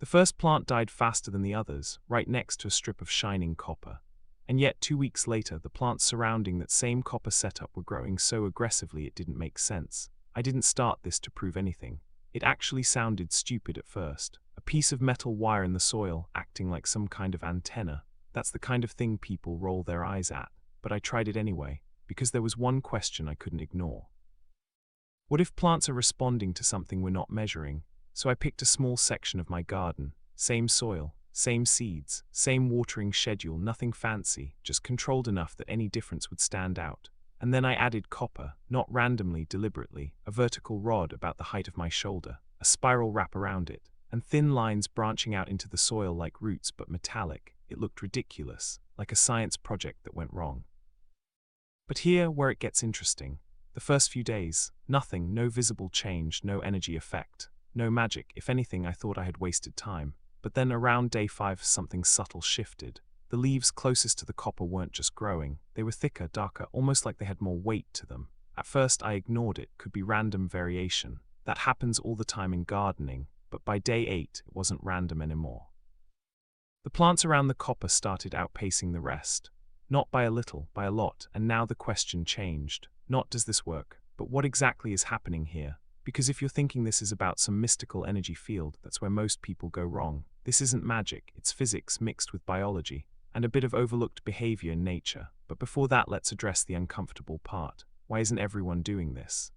The first plant died faster than the others, right next to a strip of shining copper. And yet 2 weeks later, the plants surrounding that same copper setup were growing so aggressively it didn't make sense. I didn't start this to prove anything. It actually sounded stupid at first. A piece of metal wire in the soil, acting like some kind of antenna. That's the kind of thing people roll their eyes at. But I tried it anyway, because there was one question I couldn't ignore. What if plants are responding to something we're not measuring? So I picked a small section of my garden, same soil, same seeds, same watering schedule, nothing fancy, just controlled enough that any difference would stand out. And then I added copper, not randomly, deliberately, a vertical rod about the height of my shoulder, a spiral wrap around it, and thin lines branching out into the soil like roots but metallic. It looked ridiculous, like a science project that went wrong. But here where it gets interesting. The first few days, nothing, no visible change, no energy effect, no magic. If anything, I thought I had wasted time. But then around day 5 something subtle shifted. The leaves closest to the copper weren't just growing, they were thicker, darker, almost like they had more weight to them. At first I ignored it, could be random variation. That happens all the time in gardening, but by day 8 it wasn't random anymore. The plants around the copper started outpacing the rest. Not by a little, by a lot, and now the question changed. Not does this work, but what exactly is happening here? Because if you're thinking this is about some mystical energy field, that's where most people go wrong. This isn't magic, it's physics mixed with biology, and a bit of overlooked behavior in nature. But before that, let's address the uncomfortable part. Why isn't everyone doing this?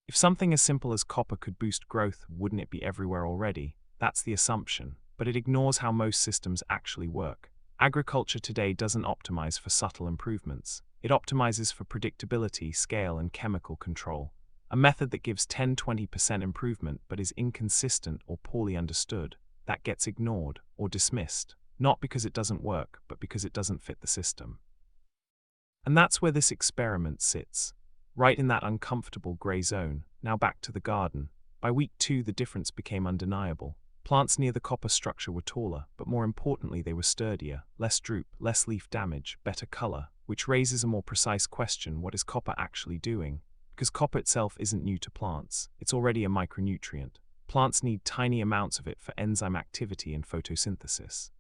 If something as simple as copper could boost growth, wouldn't it be everywhere already? That's the assumption, but it ignores how most systems actually work. Agriculture today doesn't optimize for subtle improvements. It optimizes for predictability, scale, and chemical control. A method that gives 10–20% improvement but is inconsistent or poorly understood, that gets ignored or dismissed, not because it doesn't work, but because it doesn't fit the system. And that's where this experiment sits, right in that uncomfortable gray zone. Now back to the garden. By week 2 the difference became undeniable. Plants near the copper structure were taller, but more importantly they were sturdier, less droop, less leaf damage, better color, which raises a more precise question: what is copper actually doing? Because copper itself isn't new to plants, it's already a micronutrient. Plants need tiny amounts of it for enzyme activity and photosynthesis.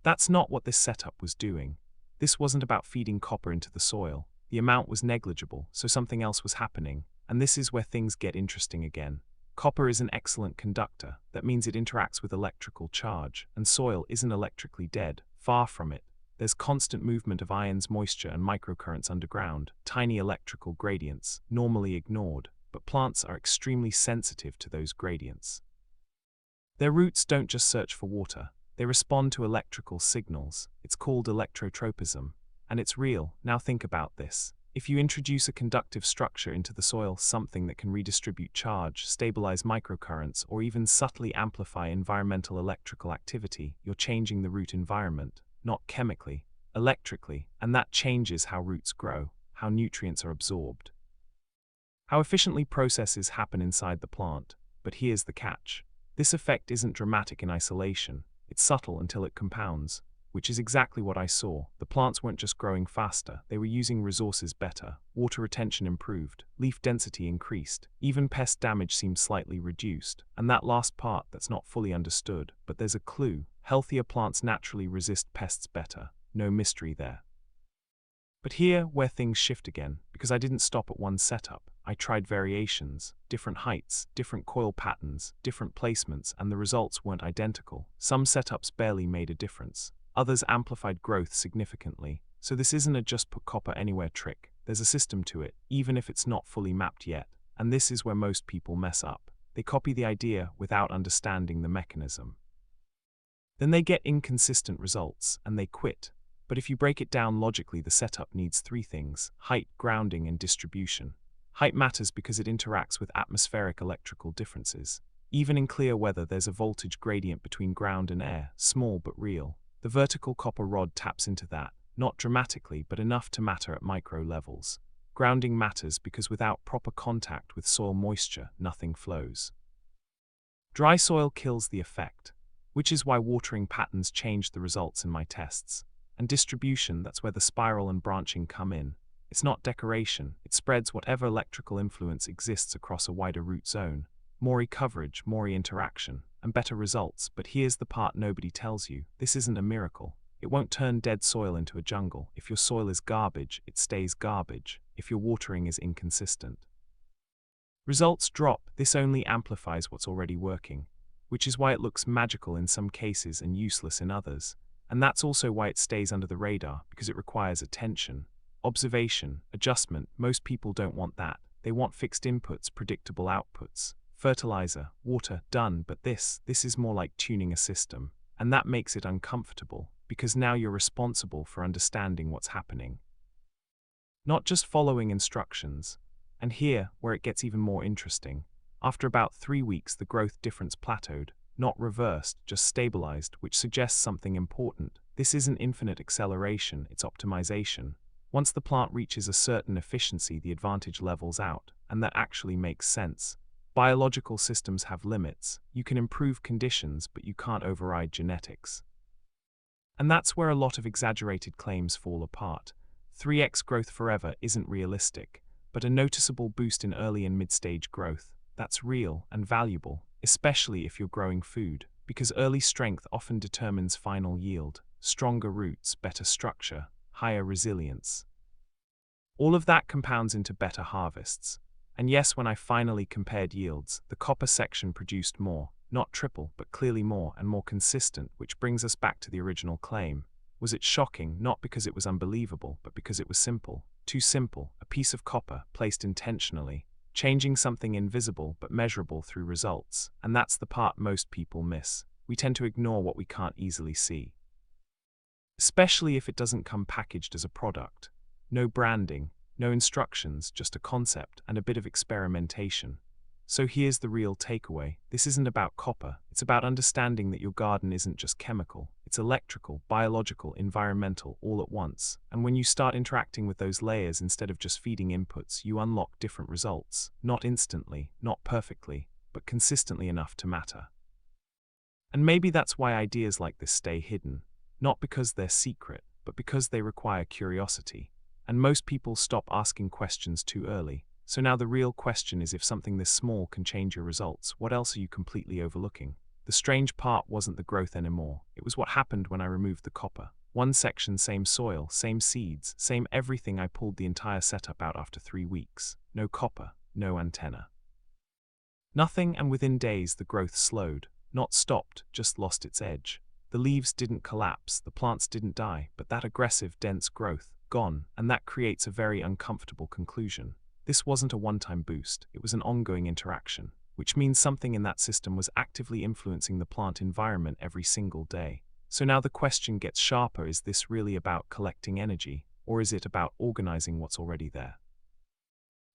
That's not what this setup was doing. This wasn't about feeding copper into the soil. The amount was negligible, so something else was happening, and this is where things get interesting again. Copper is an excellent conductor. That means it interacts with electrical charge, and soil isn't electrically dead, far from it. There's constant movement of ions, moisture, and microcurrents underground, tiny electrical gradients, normally ignored, but plants are extremely sensitive to those gradients. Their roots don't just search for water, they respond to electrical signals. It's called electrotropism, and it's real. Now think about this. If you introduce a conductive structure into the soil, something that can redistribute charge, stabilize microcurrents, or even subtly amplify environmental electrical activity, you're changing the root environment, not chemically, electrically, and that changes how roots grow, how nutrients are absorbed, how efficiently processes happen inside the plant. But here's the catch. This effect isn't dramatic in isolation, it's subtle until it compounds. Which is exactly what I saw. The plants weren't just growing faster, they were using resources better. Water retention improved, leaf density increased, even pest damage seemed slightly reduced. And that last part that's not fully understood, but there's a clue. Healthier plants naturally resist pests better. No mystery there. But here where things shift again, because I didn't stop at one setup. I tried variations, different heights, different coil patterns, different placements, and the results weren't identical. Some setups barely made a difference. Others amplified growth significantly. So this isn't a just put copper anywhere trick. There's a system to it, even if it's not fully mapped yet. And this is where most people mess up. They copy the idea without understanding the mechanism. Then they get inconsistent results, and they quit. But if you break it down logically, the setup needs 3 things: height, grounding, and distribution. Height matters because it interacts with atmospheric electrical differences. Even in clear weather, there's a voltage gradient between ground and air, small but real. The vertical copper rod taps into that, not dramatically, but enough to matter at micro levels. Grounding matters because without proper contact with soil moisture, nothing flows. Dry soil kills the effect, which is why watering patterns changed the results in my tests. And distribution, that's where the spiral and branching come in. It's not decoration, it spreads whatever electrical influence exists across a wider root zone. More coverage, more interaction. and better results, but here's the part nobody tells you. This isn't a miracle. It won't turn dead soil into a jungle. If your soil is garbage, it stays garbage. If your watering is inconsistent, results drop. This only amplifies what's already working, which is why it looks magical in some cases and useless in others. And that's also why it stays under the radar, because it requires attention, observation, adjustment. Most people don't want that. They want fixed inputs, predictable outputs. Fertilizer, water, done. But this is more like tuning a system. And that makes it uncomfortable, because now you're responsible for understanding what's happening, not just following instructions. And here, where it gets even more interesting. After about 3 weeks, the growth difference plateaued, not reversed, just stabilized, which suggests something important. This isn't infinite acceleration, it's optimization. Once the plant reaches a certain efficiency, the advantage levels out, and that actually makes sense. Biological systems have limits. You can improve conditions, but you can't override genetics. And that's where a lot of exaggerated claims fall apart. 3x growth forever isn't realistic, but a noticeable boost in early and mid-stage growth, that's real and valuable, especially if you're growing food, because early strength often determines final yield. Stronger roots, better structure, higher resilience. All of that compounds into better harvests. And yes, when I finally compared yields, the copper section produced more, not triple, but clearly more and more consistent, which brings us back to the original claim. Was it shocking? Not because it was unbelievable, but because it was simple. Too simple. A piece of copper, placed intentionally, changing something invisible but measurable through results. And that's the part most people miss. We tend to ignore what we can't easily see, especially if it doesn't come packaged as a product. No branding, no instructions, just a concept and a bit of experimentation. So here's the real takeaway. This isn't about copper. It's about understanding that your garden isn't just chemical. It's electrical, biological, environmental, all at once. And when you start interacting with those layers instead of just feeding inputs, you unlock different results. Not instantly, not perfectly, but consistently enough to matter. And maybe that's why ideas like this stay hidden. Not because they're secret, but because they require curiosity. And most people stop asking questions too early. So now the real question is, if something this small can change your results, what else are you completely overlooking? The strange part wasn't the growth anymore. It was what happened when I removed the copper. One section, same soil, same seeds, same everything. I pulled the entire setup out after 3 weeks. No copper, no antenna. Nothing, and within days the growth slowed. Not stopped, just lost its edge. The leaves didn't collapse, the plants didn't die, but that aggressive, dense growth, gone, and that creates a very uncomfortable conclusion. This wasn't a one-time boost, it was an ongoing interaction, which means something in that system was actively influencing the plant environment every single day. So now the question gets sharper: is this really about collecting energy, or is it about organizing what's already there?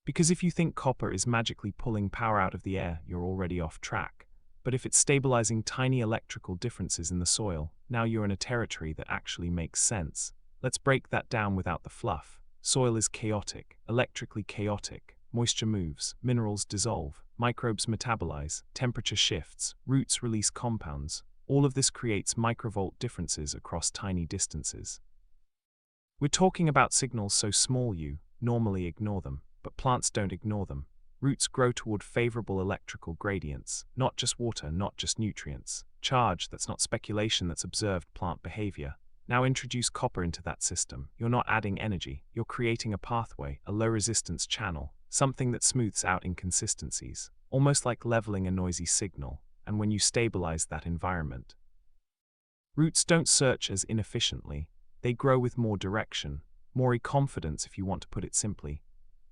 Because if you think copper is magically pulling power out of the air, you're already off track. But if it's stabilizing tiny electrical differences in the soil, now you're in a territory that actually makes sense. Let's break that down without the fluff. Soil is chaotic, electrically chaotic. Moisture moves, minerals dissolve, microbes metabolize, temperature shifts, roots release compounds. All of this creates microvolt differences across tiny distances. We're talking about signals so small you normally ignore them, but plants don't ignore them. Roots grow toward favorable electrical gradients, not just water, not just nutrients. Charge, that's not speculation, that's observed plant behavior. Now introduce copper into that system. You're not adding energy, you're creating a pathway, a low-resistance channel, something that smooths out inconsistencies, almost like leveling a noisy signal. And when you stabilize that environment, roots don't search as inefficiently, they grow with more direction, more confidence, if you want to put it simply.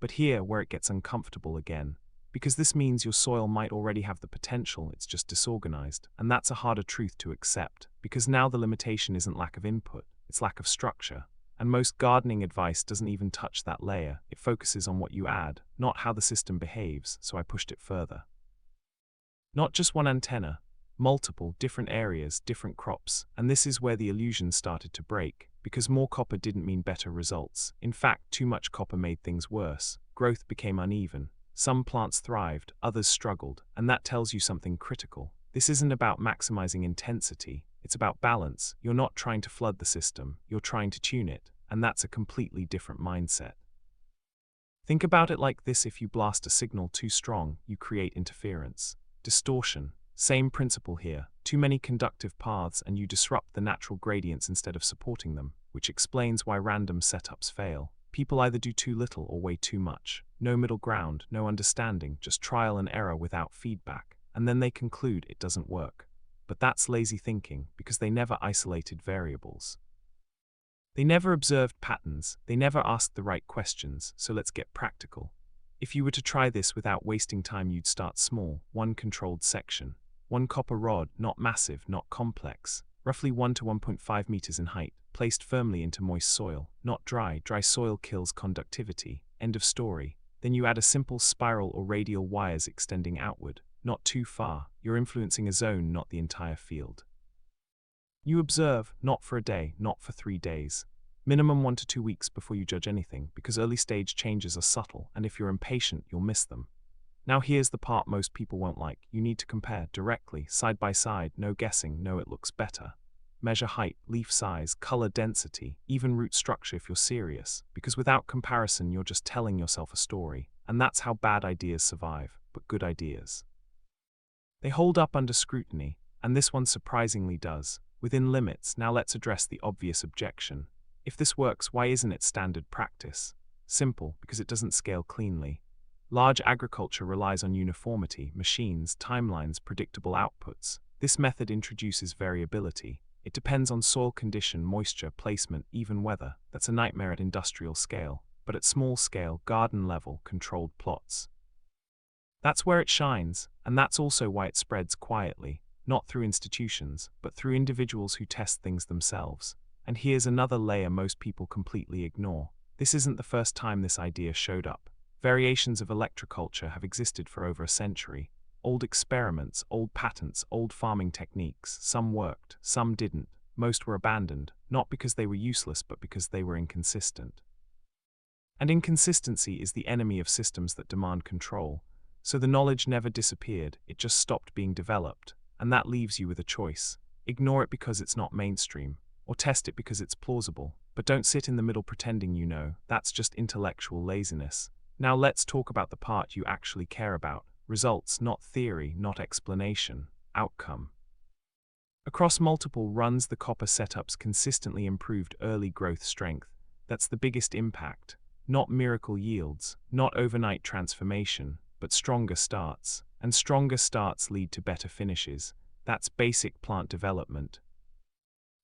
But here, where it gets uncomfortable again, because this means your soil might already have the potential, it's just disorganized. And that's a harder truth to accept, because now the limitation isn't lack of input, it's lack of structure. And most gardening advice doesn't even touch that layer. It focuses on what you add, not how the system behaves, so I pushed it further. Not just one antenna, multiple, different areas, different crops. And this is where the illusion started to break, because more copper didn't mean better results. In fact, too much copper made things worse. Growth became uneven. Some plants thrived, others struggled, and that tells you something critical. This isn't about maximizing intensity, it's about balance. You're not trying to flood the system, you're trying to tune it, and that's a completely different mindset. Think about it like this: if you blast a signal too strong, you create interference, distortion, Same principle here. Too many conductive paths and you disrupt the natural gradients instead of supporting them, which explains why random setups fail. People either do too little or way too much. No middle ground, no understanding, just trial and error without feedback. And then they conclude it doesn't work. But that's lazy thinking, because they never isolated variables. They never observed patterns, they never asked the right questions, so let's get practical. If you were to try this without wasting time, you'd start small, one controlled section. One copper rod, not massive, not complex, roughly 1 to 1.5 meters in height, placed firmly into moist soil, not dry. Dry soil kills conductivity. End of story. Then you add a simple spiral or radial wires extending outward, not too far. You're influencing a zone, not the entire field. You observe, not for a day, not for 3 days. Minimum 1 to 2 weeks before you judge anything, because early stage changes are subtle, and if you're impatient, you'll miss them. Now here's the part most people won't like. You need to compare directly, side by side, no guessing, no it looks better. Measure height, leaf size, color density, even root structure if you're serious, because without comparison you're just telling yourself a story, and that's how bad ideas survive, but good ideas. They hold up under scrutiny, and this one surprisingly does. Within limits. Now let's address the obvious objection. If this works, why isn't it standard practice? Simple, because it doesn't scale cleanly. Large agriculture relies on uniformity, machines, timelines, predictable outputs. This method introduces variability. It depends on soil condition, moisture, placement, even weather. That's a nightmare at industrial scale. But at small scale, garden level, controlled plots. That's where it shines, and that's also why it spreads quietly, not through institutions, but through individuals who test things themselves. And here's another layer most people completely ignore. This isn't the first time this idea showed up. Variations of electroculture have existed for over a century. Old experiments, old patents, old farming techniques. Some worked, some didn't. Most were abandoned, not because they were useless, but because they were inconsistent. And inconsistency is the enemy of systems that demand control. So the knowledge never disappeared, it just stopped being developed. And that leaves you with a choice. Ignore it because it's not mainstream, or test it because it's plausible. But don't sit in the middle pretending you know. That's just intellectual laziness. Now let's talk about the part you actually care about. Results, not theory, not explanation. Outcome. Across multiple runs, the copper setups consistently improved early growth strength. That's the biggest impact. Not miracle yields, not overnight transformation, but stronger starts. And stronger starts lead to better finishes. That's basic plant development.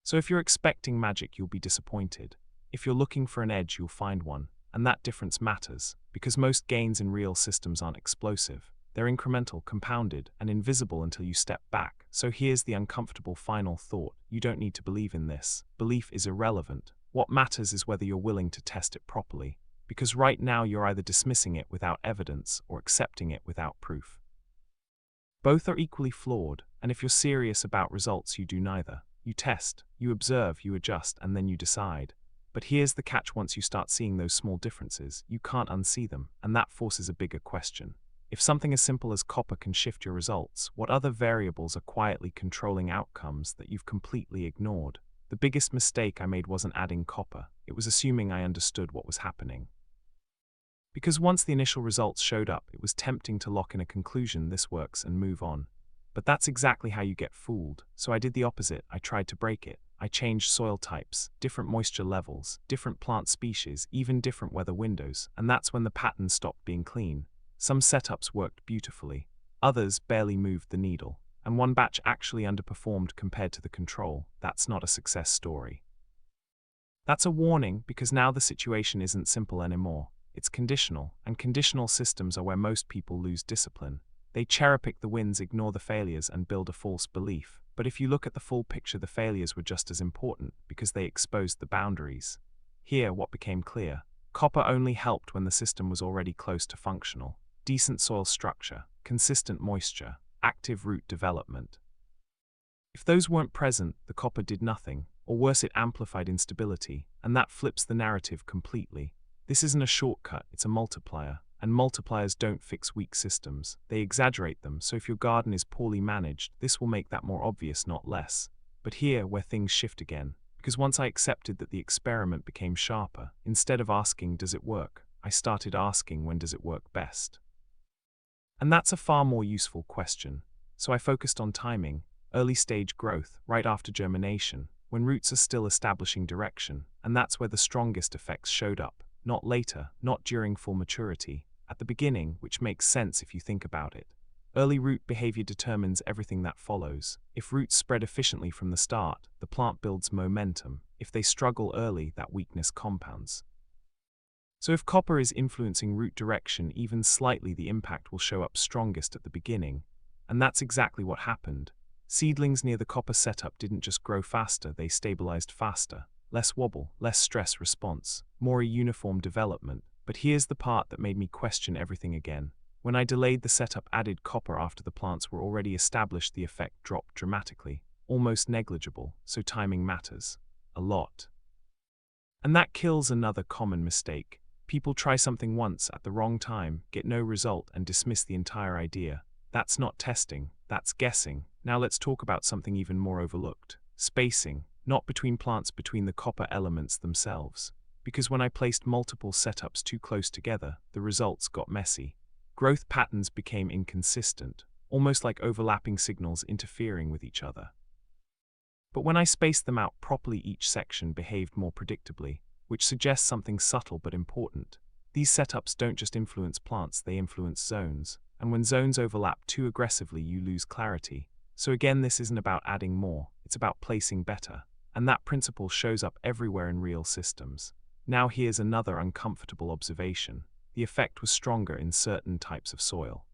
So if you're expecting magic, you'll be disappointed. If you're looking for an edge, you'll find one. And that difference matters, because most gains in real systems aren't explosive. They're incremental, compounded, and invisible until you step back. So here's the uncomfortable final thought. You don't need to believe in this. Belief is irrelevant. What matters is whether you're willing to test it properly. Because right now you're either dismissing it without evidence or accepting it without proof. Both are equally flawed, and if you're serious about results, you do neither. You test, you observe, you adjust, and then you decide. But here's the catch: once you start seeing those small differences, you can't unsee them, and that forces a bigger question. If something as simple as copper can shift your results, what other variables are quietly controlling outcomes that you've completely ignored? The biggest mistake I made wasn't adding copper, it was assuming I understood what was happening. Because once the initial results showed up, it was tempting to lock in a conclusion, this works, and move on. But that's exactly how you get fooled. So I did the opposite. I tried to break it. I changed soil types, different moisture levels, different plant species, even different weather windows, and that's when the pattern stopped being clean. Some setups worked beautifully, others barely moved the needle, and one batch actually underperformed compared to the control. That's not a success story. That's a warning, because now the situation isn't simple anymore. It's conditional, and conditional systems are where most people lose discipline. They cherry-pick the wins, ignore the failures, and build a false belief. But if you look at the full picture, the failures were just as important, because they exposed the boundaries. Here, what became clear: copper only helped when the system was already close to functional. Decent soil structure, consistent moisture, active root development. If those weren't present, the copper did nothing, or worse, it amplified instability, and that flips the narrative completely. This isn't a shortcut, it's a multiplier. And multipliers don't fix weak systems, they exaggerate them. So if your garden is poorly managed, this will make that more obvious, not less. But here, where things shift again, because once I accepted that the experiment became sharper, instead of asking, does it work, I started asking, when does it work best? And that's a far more useful question. So I focused on timing, early stage growth, right after germination, when roots are still establishing direction, and that's where the strongest effects showed up, not later, not during full maturity, at the beginning, which makes sense if you think about it. Early root behavior determines everything that follows. If roots spread efficiently from the start, the plant builds momentum. If they struggle early, that weakness compounds. So if copper is influencing root direction even slightly, the impact will show up strongest at the beginning. And that's exactly what happened. Seedlings near the copper setup didn't just grow faster, they stabilized faster. Less wobble, less stress response, more a uniform development. But here's the part that made me question everything again. When I delayed the setup, added copper after the plants were already established, the effect dropped dramatically, almost negligible, so timing matters. A lot. And that kills another common mistake. People try something once at the wrong time, get no result, and dismiss the entire idea. That's not testing, that's guessing. Now let's talk about something even more overlooked. Spacing, not between plants, between the copper elements themselves. Because when I placed multiple setups too close together, the results got messy. Growth patterns became inconsistent, almost like overlapping signals interfering with each other. But when I spaced them out properly, each section behaved more predictably, which suggests something subtle but important. These setups don't just influence plants, they influence zones. And when zones overlap too aggressively, you lose clarity. So again, this isn't about adding more, it's about placing better. And that principle shows up everywhere in real systems. Now here's another uncomfortable observation. The effect was stronger in certain types of soil.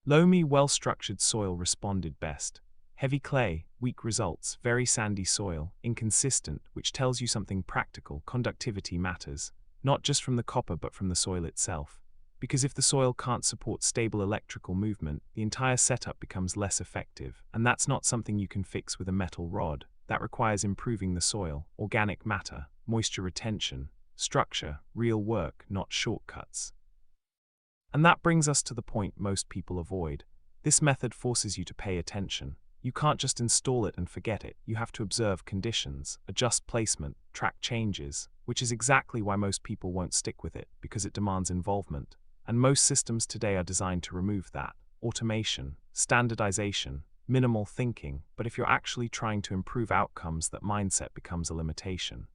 Loamy, well-structured soil responded best. Heavy clay, weak results. Very sandy soil, inconsistent, which tells you something practical. Conductivity matters, not just from the copper but from the soil itself. Because if the soil can't support stable electrical movement, the entire setup becomes less effective. And that's not something you can fix with a metal rod. That requires improving the soil, organic matter, moisture retention, structure, real work, not shortcuts. And that brings us to the point most people avoid. This method forces you to pay attention. You can't just install it and forget it. You have to observe conditions, adjust placement, track changes, which is exactly why most people won't stick with it, because it demands involvement. And most systems today are designed to remove that. Automation, standardization, minimal thinking. But if you're actually trying to improve outcomes, that mindset becomes a limitation.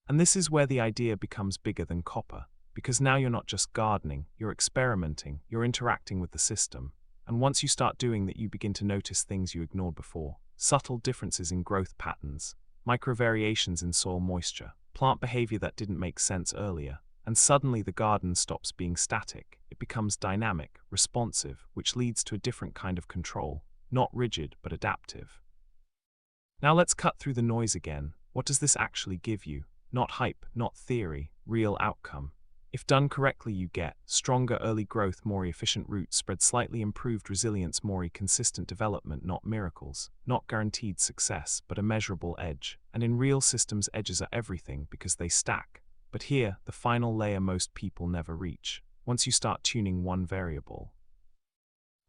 And this is where the idea becomes bigger than copper, because now you're not just gardening, you're experimenting, you're interacting with the system. And once you start doing that, you begin to notice things you ignored before. Subtle differences in growth patterns, micro-variations in soil moisture, plant behavior that didn't make sense earlier. And suddenly the garden stops being static. It becomes dynamic, responsive, which leads to a different kind of control, not rigid but adaptive. Now let's cut through the noise again. What does this actually give you? Not hype, not theory, real outcome. If done correctly, you get stronger early growth, more efficient roots, spread slightly improved resilience, more consistent development, not miracles, not guaranteed success, but a measurable edge. And in real systems, edges are everything because they stack. But here, the final layer most people never reach. Once you start tuning one variable,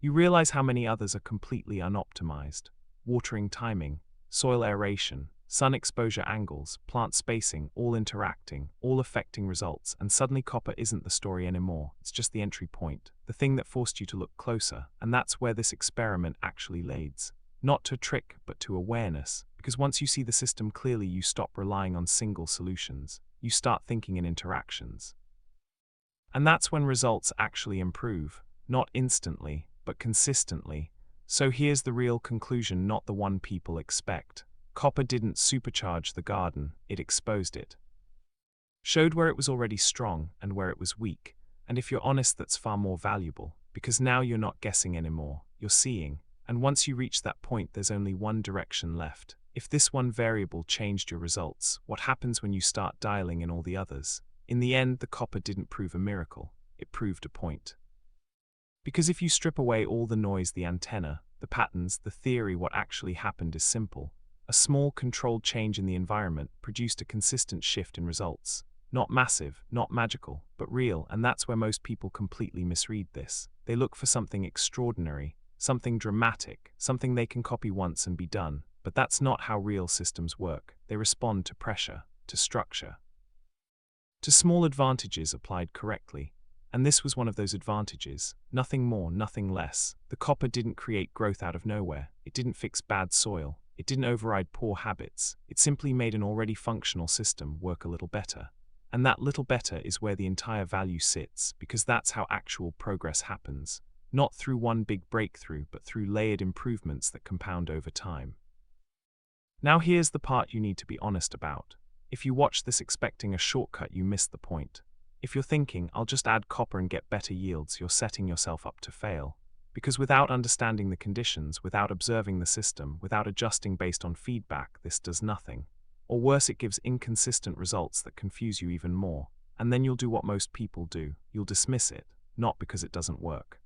you realize how many others are completely unoptimized. Watering timing, soil aeration, sun exposure angles, plant spacing, all interacting, all affecting results, and suddenly copper isn't the story anymore, it's just the entry point, the thing that forced you to look closer, and that's where this experiment actually leads. Not to trick, but to awareness, because once you see the system clearly, you stop relying on single solutions, you start thinking in interactions. And that's when results actually improve, not instantly, but consistently. So here's the real conclusion, not the one people expect. Copper didn't supercharge the garden, it exposed it. Showed where it was already strong and where it was weak. And if you're honest, that's far more valuable, because now you're not guessing anymore, you're seeing. And once you reach that point, there's only one direction left. If this one variable changed your results, what happens when you start dialing in all the others? In the end, the copper didn't prove a miracle, it proved a point. Because if you strip away all the noise, the antenna, the patterns, the theory, what actually happened is simple. A small, controlled change in the environment produced a consistent shift in results. Not massive, not magical, but real, and that's where most people completely misread this. They look for something extraordinary, something dramatic, something they can copy once and be done. But that's not how real systems work. They respond to pressure, to structure, to small advantages applied correctly. And this was one of those advantages. Nothing more, nothing less. The copper didn't create growth out of nowhere. It didn't fix bad soil. It didn't override poor habits. It simply made an already functional system work a little better. And that little better is where the entire value sits, because that's how actual progress happens. Not through one big breakthrough, but through layered improvements that compound over time. Now here's the part you need to be honest about. If you watch this expecting a shortcut, you miss the point. If you're thinking, I'll just add copper and get better yields, you're setting yourself up to fail. Because without understanding the conditions, without observing the system, without adjusting based on feedback, this does nothing. Or worse, it gives inconsistent results that confuse you even more. And then you'll do what most people do. You'll dismiss it, not because it doesn't work,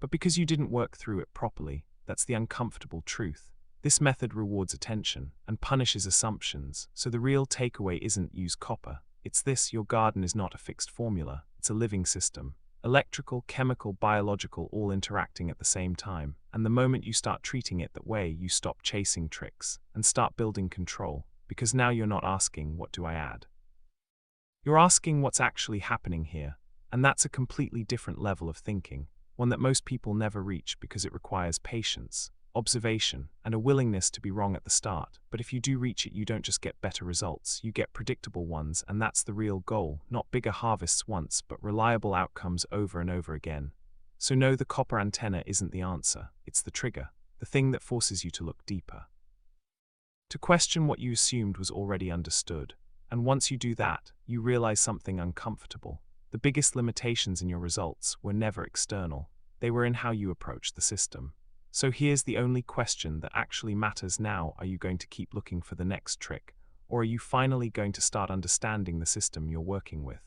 but because you didn't work through it properly. That's the uncomfortable truth. This method rewards attention and punishes assumptions, so the real takeaway isn't use copper. It's this: your garden is not a fixed formula, it's a living system. Electrical, chemical, biological, all interacting at the same time. And the moment you start treating it that way, you stop chasing tricks and start building control, because now you're not asking, what do I add? You're asking, what's actually happening here? And that's a completely different level of thinking, one that most people never reach because it requires patience, observation, and a willingness to be wrong at the start. But if you do reach it, you don't just get better results, you get predictable ones, and that's the real goal. Not bigger harvests once, but reliable outcomes over and over again. So no, the copper antenna isn't the answer, it's the trigger, the thing that forces you to look deeper, to question what you assumed was already understood. And once you do that, you realize something uncomfortable. The biggest limitations in your results were never external, they were in how you approach the system. So here's the only question that actually matters now: are you going to keep looking for the next trick, or are you finally going to start understanding the system you're working with?